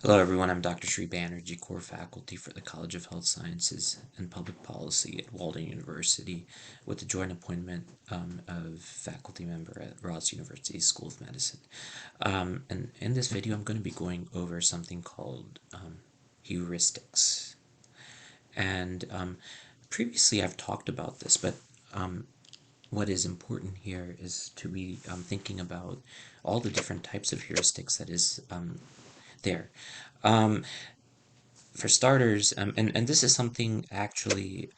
Hello everyone, I'm Dr. Sri Banerjee, core faculty for the College of Health Sciences and Public Policy at Walden University with the joint appointment of faculty member at Ross University School of Medicine. And in this video I'm going to be going over something called heuristics. And previously I've talked about this, but what is important here is to be thinking about all the different types of heuristics that is there. For starters, and this is something actually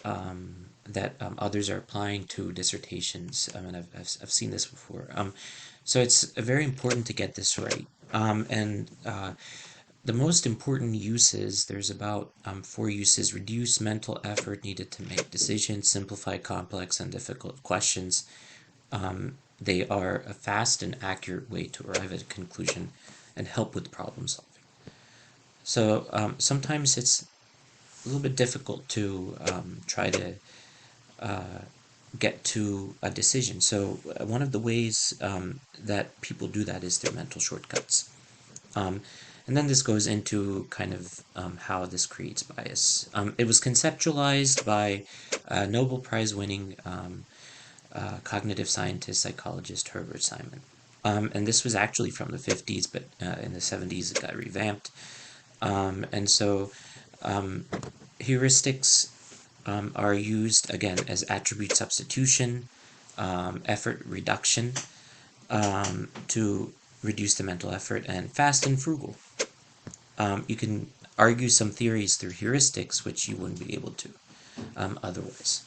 that others are applying to dissertations, and I've seen this before. So it's very important to get this right. The most important uses, there's about 4 uses: reduce mental effort needed to make decisions, simplify complex and difficult questions. They are a fast and accurate way to arrive at a conclusion and help with problem solving. So sometimes it's a little bit difficult to try to get to a decision. So one of the ways that people do that is through mental shortcuts. And then this goes into kind of how this creates bias. It was conceptualized by Nobel Prize winning cognitive scientist, psychologist Herbert Simon. And this was actually from the 50s, but in the 70s it got revamped. And so heuristics are used, again, as attribute substitution, effort reduction, to reduce the mental effort, and fast and frugal. You can argue some theories through heuristics, which you wouldn't be able to otherwise.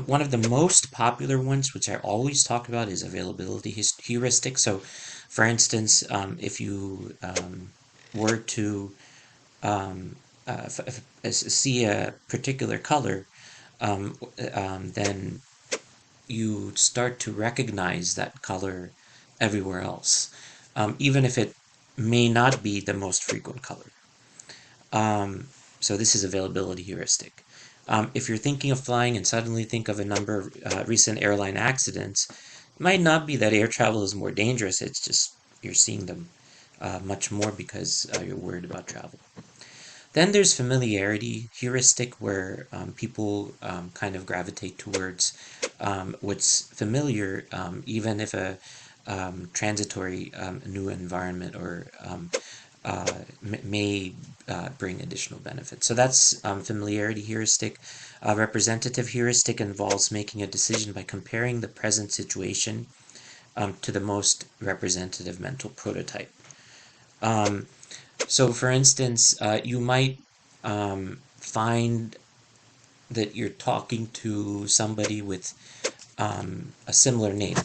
One of the most popular ones, which I always talk about, is availability heuristic. So, for instance, if you were to see a particular color, then you start to recognize that color everywhere else, even if it may not be the most frequent color. So this is availability heuristic. If you're thinking of flying and suddenly think of a number of recent airline accidents, it might not be that air travel is more dangerous, it's just you're seeing them much more because you're worried about travel. Then there's familiarity heuristic, where people kind of gravitate towards what's familiar, even if a transitory new environment or may bring additional benefits. So that's familiarity heuristic. Representative heuristic involves making a decision by comparing the present situation to the most representative mental prototype. So, for instance, you might find that you're talking to somebody with a similar name.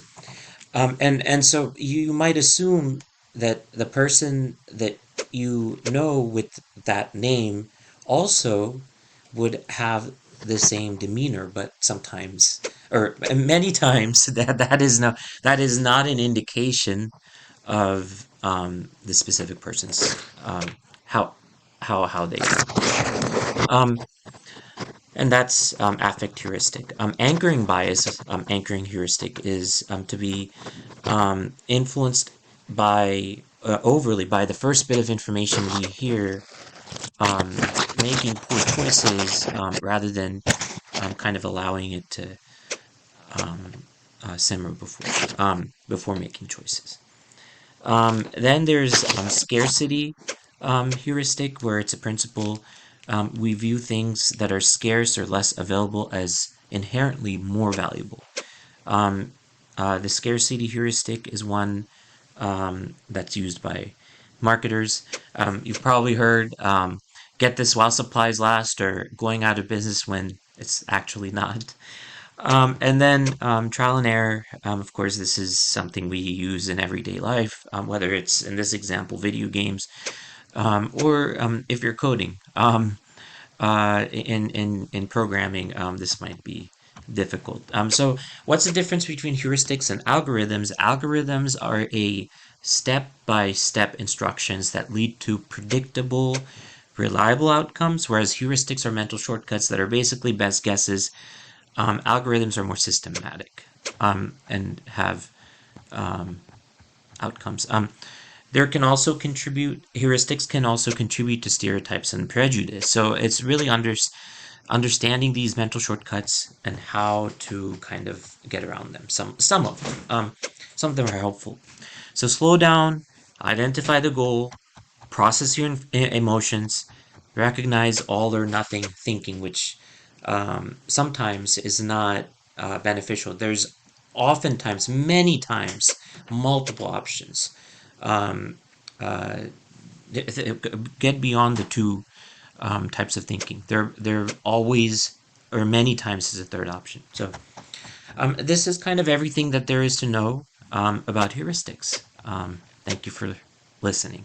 And so you might assume that the person that you know with that name also would have the same demeanor, but sometimes, or many times, that is not an indication of the specific person's how they are. And that's affect heuristic. Anchoring bias, anchoring heuristic, is to be influenced by overly by the first bit of information we hear, making poor choices rather than kind of allowing it to simmer before making choices. Then there's scarcity heuristic, where it's a principle. We view things that are scarce or less available as inherently more valuable. The scarcity heuristic is one that's used by marketers. You've probably heard get this while supplies last, or going out of business when it's actually not. And then trial and error. Of course, this is something we use in everyday life, whether it's, in this example, video games, or if you're coding. In programming, this might be difficult. So what's the difference between heuristics and algorithms? Algorithms are a step-by-step instructions that lead to predictable, reliable outcomes, whereas heuristics are mental shortcuts that are basically best guesses. Algorithms are more systematic and have outcomes. There can also contribute, heuristics can also contribute to stereotypes and prejudice. So it's really understanding these mental shortcuts and how to kind of get around them. Some of them, some of them are helpful. So slow down, identify the goal, process your emotions, recognize all or nothing thinking, which sometimes is not beneficial. There's oftentimes, many times, multiple options. Um, uh, get beyond the two types of thinking. There always, or many times, is a third option. So this is kind of everything that there is to know about heuristics. Thank you for listening.